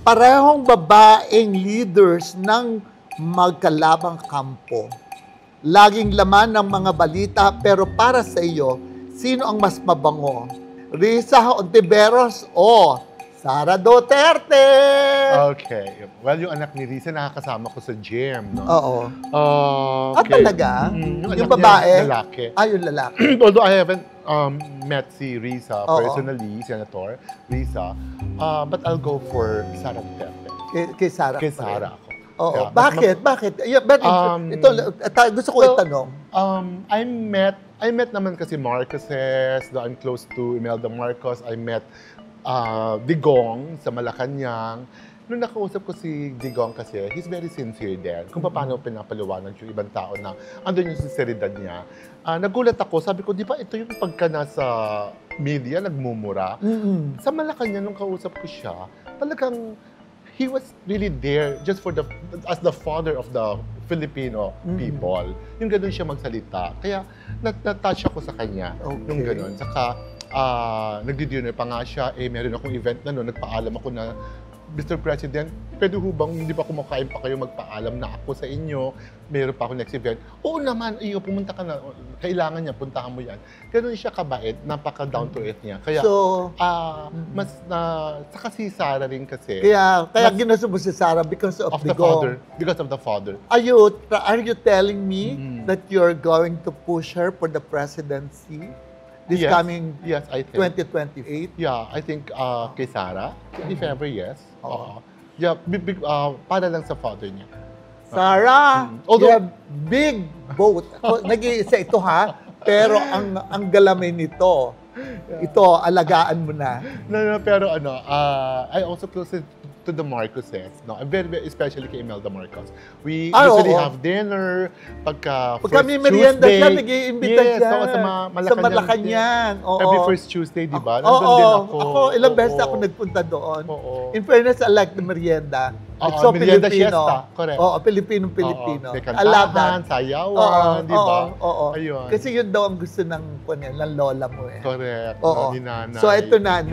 parehong babaeng leaders ng magkalabang kampo. Laging laman ng mga balita, pero para sa iyo, sino ang mas mabango? Risa Hontiveros o Sara Duterte? Okay. Well, yung anak ni Risa nakakasama ko sa gym, no? Oo. Okay. Talaga? Yung Yung anak babae? niya, lalaki. Yung lalaki. Although I haven't met si Risa Oo. personally, Senator Risa, but I'll go for Sara Duterte. Kay Sara. Kay Sara ako. Oo. Yeah, Bakit? Bakit? Gusto ko itanong. I met naman kasi Marcoses, I'm close to Imelda Marcos. I met Digong sa Malacanang. Nung nakausap ko si Digong kasi, he's very sincere din. Kung paano pinapaliwanag yung ibang tao na andun yung sinceridad niya. Nagulat ako, sabi ko, di ba ito yung pagka nasa media, nagmumura? Sa Malacanang, nung kausap ko siya, talagang he was really there just for as the father of the Filipino people. Yung gano'n siya magsalita. Kaya natouch ako sa kanya nung gano'n. Saka nagdi-dinner pa nga siya, meron akong event na noon, nagpaalam ako na, Mr. President, pwede ho bang hindi ba kumakain pa kayo magpaalam na ako sa inyo? Meron pa ako next event. Oo naman, pumunta ka na. Kailangan niya, puntahan mo yan. Ganun siya kabait, napaka-down to earth niya. Kaya, saka si Sara rin kasi. Kaya ginusto mo si Sara because of the father. Because of the father. Are you telling me that you're going to push her for the presidency? This coming I think. 2028? Yeah, I think kay Sara, if ever, yes. Yeah, para lang sa father niya. Sara, you have big vote. Nag-iisa ito ha, pero ang galamay nito, ito, alagaan mo na. No, pero I also close to the Marcoses. No? Very, especially kay Imelda Marcos. We usually have dinner pagka may merienda siya, nag-iimbita siya. Sa Malacanang. Every first Tuesday, di ba? Nandun din ako. Ako, ilang beses ako nagpunta doon. In fairness, I like the merienda. It's so merienda Filipino. siesta, correct. Pilipino-Pilipino. May kantahan, sayawan, di ba? Ayun. Kasi yun daw ang gusto ng lola mo eh. Correct. Ni Nana. So, ito na.